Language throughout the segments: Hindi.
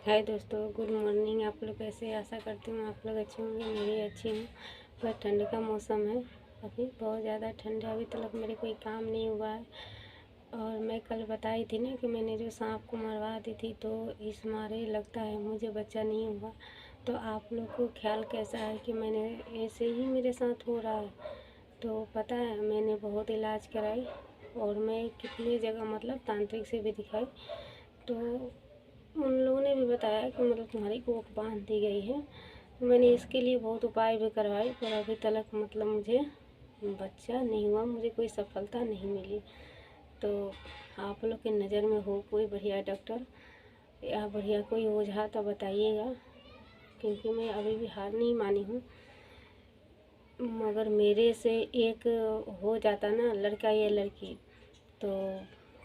हाय दोस्तों, गुड मॉर्निंग। आप लोग कैसे? आशा करती हूँ आप लोग अच्छे होंगे। मैं भी अच्छी हूँ। पर ठंड का मौसम है, अभी बहुत ज़्यादा ठंड है। अभी तक मेरे कोई काम नहीं हुआ है। और मैं कल बताई थी ना कि मैंने जो सांप को मरवा दी थी, तो इस मारे लगता है मुझे बच्चा नहीं हुआ। तो आप लोग को ख्याल कैसा है कि मैंने ऐसे ही मेरे साथ हो रहा है? तो पता है, मैंने बहुत इलाज कराई और मैं कितनी जगह मतलब तांत्रिक से भी दिखाई, तो उन लोगों ने भी बताया कि मतलब तुम्हारी कोख बांध दी गई है। मैंने इसके लिए बहुत उपाय भी करवाए, पर अभी तक मतलब मुझे बच्चा नहीं हुआ, मुझे कोई सफलता नहीं मिली। तो आप लोग की नज़र में हो कोई बढ़िया डॉक्टर या बढ़िया कोई ओझा तो बताइएगा, क्योंकि मैं अभी भी हार नहीं मानी हूँ। मगर मेरे से एक हो जाता ना, लड़का या लड़की, तो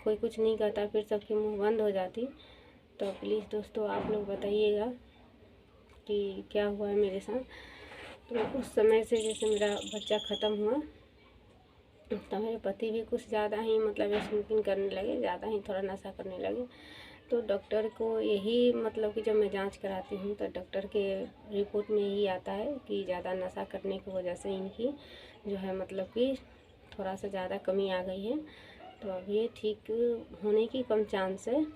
कोई कुछ नहीं कहता, फिर सबकी मुँह बंद हो जाती। तो प्लीज़ दोस्तों, आप लोग बताइएगा कि क्या हुआ है मेरे साथ। तो उस समय से जैसे मेरा बच्चा ख़त्म हुआ, तो मेरे पति भी कुछ ज़्यादा ही मतलब स्मोकिंग करने लगे, ज़्यादा ही थोड़ा नशा करने लगे। तो डॉक्टर को यही मतलब कि जब मैं जांच कराती हूँ तो डॉक्टर के रिपोर्ट में यही आता है कि ज़्यादा नशा करने की वजह से इनकी जो है मतलब कि थोड़ा सा ज़्यादा कमी आ गई है। तो अब ये ठीक होने की कम चांस है।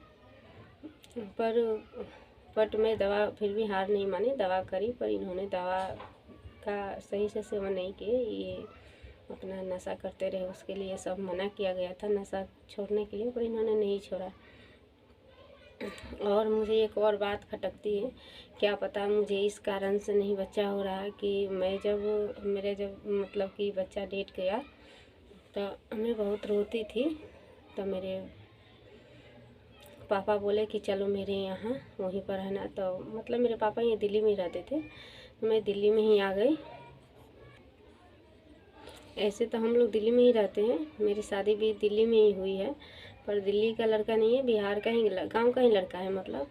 बट मैं दवा फिर भी हार नहीं मानी, दवा करी, पर इन्होंने दवा का सही से सेवन नहीं किए। ये अपना नशा करते रहे, उसके लिए सब मना किया गया था नशा छोड़ने के लिए, पर इन्होंने नहीं छोड़ा। और मुझे एक और बात खटकती है, क्या पता मुझे इस कारण से नहीं बच्चा हो रहा कि मैं जब मतलब कि बच्चा डेट गया तो मैं बहुत रोती थी। तो मेरे पापा बोले कि चलो मेरे यहाँ वहीं पर रहना। तो मतलब मेरे पापा ये दिल्ली में ही रहते थे, तो मैं दिल्ली में ही आ गई। ऐसे तो हम लोग दिल्ली में ही रहते हैं, मेरी शादी भी दिल्ली में ही हुई है, पर दिल्ली का लड़का नहीं है, बिहार का ही गांव का ही लड़का है मतलब।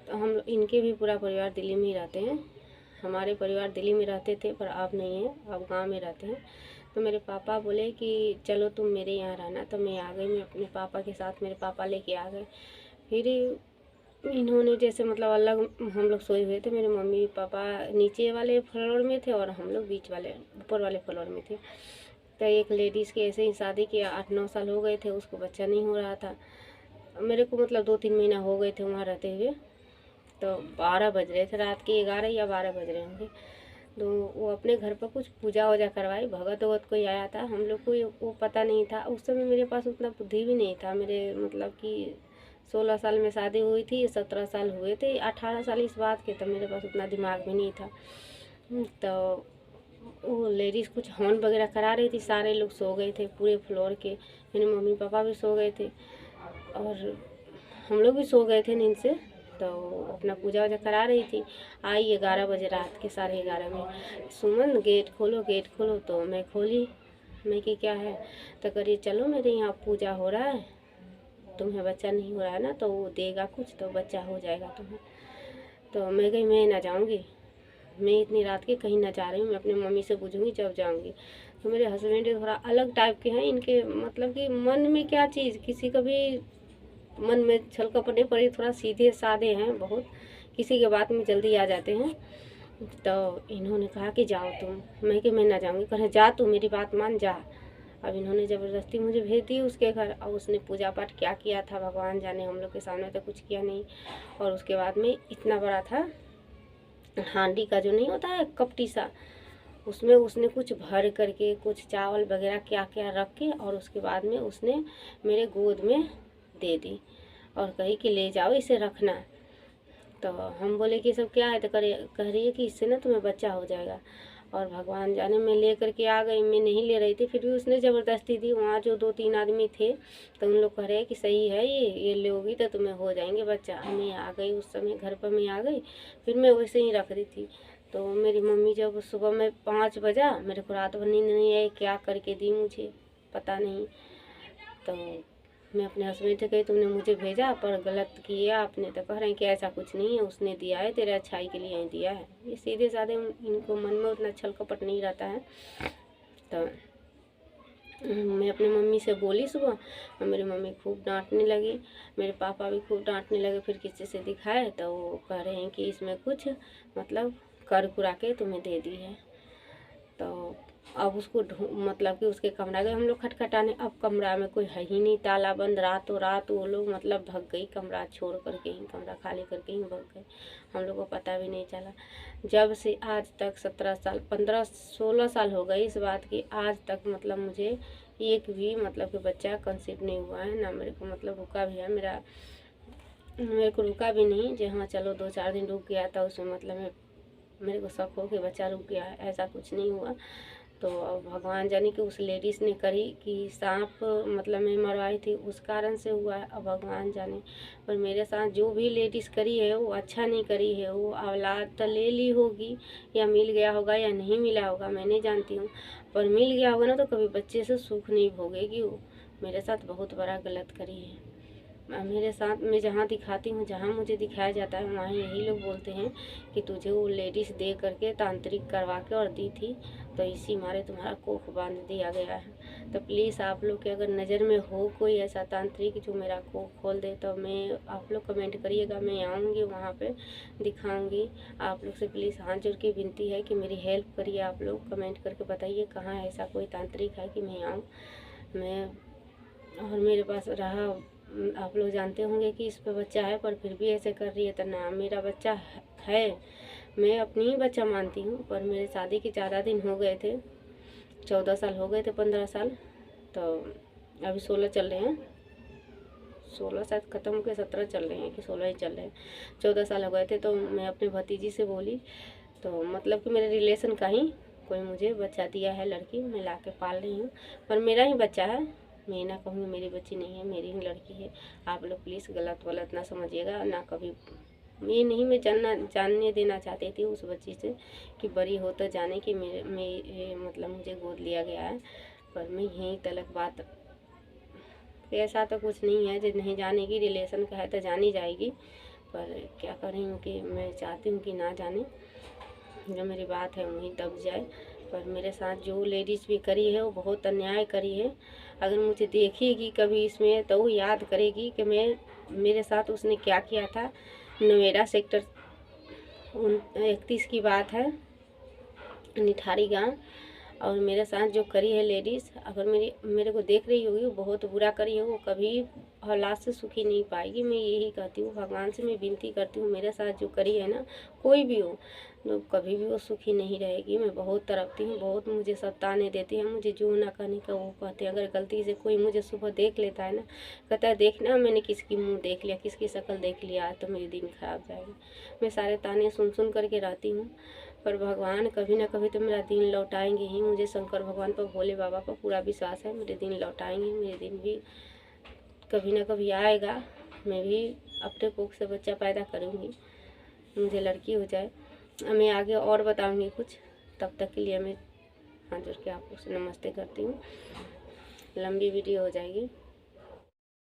तो हम इनके भी पूरा परिवार दिल्ली में ही रहते हैं। हमारे परिवार दिल्ली में रहते थे, पर अब नहीं है, अब गांव में रहते हैं। तो मेरे पापा बोले कि चलो तुम मेरे यहाँ रहना। तो मैं आ गई, मैं अपने पापा के साथ, मेरे पापा लेके आ गए। फिर इन्होंने जैसे मतलब अलग हम लोग सोए हुए थे, मेरे मम्मी पापा नीचे वाले फ्लोर में थे और हम लोग बीच वाले ऊपर वाले फ्लोर में थे। तो एक लेडीज़ की ऐसे ही शादी किया, 8-9 साल हो गए थे, उसको बच्चा नहीं हो रहा था। मेरे को मतलब 2-3 महीना हो गए थे वहाँ रहते हुए। तो 12 बज रहे थे, रात के 11 या 12 बज रहे होंगे। तो वो अपने घर पर कुछ पूजा वूजा करवाई, भगत वगत कोई आया था, हम लोग को वो पता नहीं था। उस समय मेरे पास उतना बुद्धि भी नहीं था। मेरे मतलब कि 16 साल में शादी हुई थी, 17 साल हुए थे, 18 साल इस बात के, तो मेरे पास उतना दिमाग भी नहीं था। तो वो लेडीज़ कुछ हवन वगैरह करा रही थी, सारे लोग सो गए थे पूरे फ्लोर के, मेरे मम्मी पापा भी सो गए थे और हम लोग भी सो गए थे नींद से। तो अपना पूजा वूजा करा रही थी। आई 11 बजे रात के, 11:30 में, सुमन गेट खोलो गेट खोलो। तो मैं खोली, मैं कि क्या है? तो करिए चलो मेरे यहाँ पूजा हो रहा है, तुम्हें बच्चा नहीं हो रहा है ना, तो वो देगा कुछ तो बच्चा हो जाएगा तुम्हें। तो मैं गई, मैं ना जाऊँगी, मैं इतनी रात के कहीं ना जा रही हूँ, मैं अपनी मम्मी से पूछूंगी जब जाऊँगी। तो मेरे हस्बैंड थोड़ा अलग टाइप के हैं, इनके मतलब कि मन में क्या चीज़ किसी का भी मन में छल कपट नहीं पड़ी, थोड़ा सीधे साधे हैं बहुत, किसी के बात में जल्दी आ जाते हैं। तो इन्होंने कहा कि जाओ तुम। मैं कि मैं ना जाऊँगी। कहे जा तू, मेरी बात मान जा। अब इन्होंने ज़बरदस्ती मुझे भेज दी उसके घर, और उसने पूजा पाठ क्या किया था भगवान जाने, हम लोग के सामने तो कुछ किया नहीं। और उसके बाद में इतना बड़ा था हांडी का जो नहीं होता है कपटी सा, उसमें उसने कुछ भर करके कुछ चावल वगैरह क्या क्या रख के, और उसके बाद में उसने मेरे गोद में दे दी और कही कि ले जाओ इसे रखना। तो हम बोले कि सब क्या है? तो कह रही है कि इससे ना तुम्हें बच्चा हो जाएगा। और भगवान जाने, मैं ले करके आ गई, मैं नहीं ले रही थी, फिर भी उसने ज़बरदस्ती दी। वहाँ जो 2-3 आदमी थे, तो उन लोग कह रहे हैं कि सही है, ये लोगी तो तुम्हें हो जाएंगे बच्चा। मैं आ गई उस समय घर पर, मैं आ गई, फिर मैं वैसे ही रख दी थी। तो मेरी मम्मी जब सुबह में 5 बजा, मेरे को रात भर नींद नहीं आई, क्या करके दी मुझे पता नहीं। तो मैं अपने हस्बैंड से कही तुमने मुझे भेजा पर गलत किया आपने। तो कह रहे हैं कि ऐसा कुछ नहीं है, उसने दिया है, तेरे अच्छाई के लिए ही दिया है। ये सीधे साधे, इनको मन में उतना छल कपट नहीं रहता है। तो मैं अपनी मम्मी से बोली सुबह और मेरी मम्मी खूब डांटने लगी, मेरे पापा भी खूब डांटने लगे। फिर किसी से दिखाए तो वो कह रहे हैं कि इसमें कुछ मतलब कर कुरा के तुम्हें दे दी है। तो अब उसको मतलब कि उसके कमरा गए हम लोग खटखटाने, अब कमरा में कोई है ही नहीं, ताला बंद। रातों रात वो लोग मतलब भग गई, कमरा छोड़ करके ही, कमरा खाली करके ही भग गए। हम लोग को पता भी नहीं चला। जब से आज तक 17 साल 15-16 साल हो गए इस बात की, आज तक मतलब मुझे एक भी मतलब कि बच्चा कंसीव नहीं हुआ है, ना मेरे को मतलब रुका भी है। मेरे को रुका भी नहीं जो हाँ चलो 2-4 दिन रुक गया था, उसमें मतलब मेरे को शक हो कि बच्चा रुक गया है, ऐसा कुछ नहीं हुआ। तो अब भगवान जाने कि उस लेडीज़ ने करी कि सांप मतलब मैं मरवाई थी उस कारण से हुआ है, अब भगवान जाने। पर मेरे साथ जो भी लेडीज़ करी है वो अच्छा नहीं करी है। वो औलाद तो ले ली होगी या मिल गया होगा या नहीं मिला होगा, मैं नहीं जानती हूँ, पर मिल गया होगा ना तो कभी बच्चे से सुख नहीं भोगेगी। वो मेरे साथ बहुत बड़ा गलत करी है। मेरे साथ मैं जहाँ दिखाती हूँ, जहाँ मुझे दिखाया जाता है, वहाँ यही लोग बोलते हैं कि तुझे वो लेडीज़ दे करके तांत्रिक करवा के और दी थी, तो इसी मारे तुम्हारा कोख बांध दिया गया है। तो प्लीज़ आप लोग के अगर नज़र में हो कोई ऐसा तांत्रिक जो मेरा कोख खोल दे, तो मैं आप लोग कमेंट करिएगा, मैं आऊँगी वहाँ पे दिखाऊँगी। आप लोग से प्लीज़ हाथ जोड़ के विनती है कि मेरी हेल्प करिए। आप लोग कमेंट करके बताइए कहाँ ऐसा कोई तांत्रिक है कि मैं आऊँ। मैं और मेरे पास रहा, आप लोग जानते होंगे कि इस पे बच्चा है, पर फिर भी ऐसे कर रही है। तो ना मेरा बच्चा है, मैं अपनी ही बच्चा मानती हूँ, पर मेरे शादी के ज़्यादा दिन हो गए थे, 14 साल हो गए थे, 15 साल। तो अभी 16 चल रहे हैं, 16 शायद ख़त्म के 17 चल रहे हैं कि 16 ही चल रहे हैं। 14 साल हो गए थे। तो मैं अपने भतीजी से बोली, तो मतलब कि मेरे रिलेशन का ही कोई मुझे बच्चा दिया है, लड़की मैं ला के पाल रही हूँ, पर मेरा ही बच्चा है। मैं ना कहूँगी मेरी बच्ची नहीं है, मेरी ही लड़की है। आप लोग प्लीज़ गलत ना समझिएगा, ना कभी ये नहीं मैं जानने देना चाहती थी उस बच्ची से कि बड़ी हो तो जाने कि मेरे मतलब मुझे गोद लिया गया है, पर मैं यहीं तलक बात। ऐसा तो कुछ नहीं है जो नहीं जाने की, रिलेशन का है तो जानी जाएगी, पर क्या करें कि मैं चाहती हूँ कि ना जाने, जो मेरी बात है वहीं दब जाए। पर मेरे साथ जो लेडीज़ भी करी है वो बहुत अन्याय करी है। अगर मुझे देखेगी कभी इसमें तो वो याद करेगी कि मेरे साथ उसने क्या किया था। नवेरा सेक्टर 31 की बात है, निठारी गांव। और मेरे साथ जो करी है लेडीज़, अगर मेरे को देख रही होगी, वो बहुत बुरा करी है। वो कभी औलाद से सुखी नहीं पाएगी। मैं यही कहती हूँ, भगवान से मैं विनती करती हूँ, मेरे साथ जो करी है ना, कोई भी हो तो कभी भी वो सुखी नहीं रहेगी। मैं बहुत तड़पती हूँ, बहुत मुझे सब ताने देते हैं, मुझे जो ना करने का वो कहते हैं। अगर गलती से कोई मुझे सुबह देख लेता है ना, कहता है देखना मैंने किसकी मुँह देख लिया, किसकी शक्ल देख लिया, तो मेरे दिन खराब जाएगा। मैं सारे ताने सुन करके रहती हूँ, पर भगवान कभी ना कभी तो मेरा दिन लौटाएंगे ही। मुझे शंकर भगवान पर, भोले बाबा पर पूरा विश्वास है, मेरे दिन लौटाएंगे। मेरे दिन भी कभी ना कभी आएगा। मैं भी अपने कोख से बच्चा पैदा करूँगी, मुझे लड़की हो जाए। मैं आगे और बताऊँगी कुछ, तब तक के लिए मैं हाथ जोड़ के आपको नमस्ते करती हूँ। लंबी वीडियो हो जाएगी।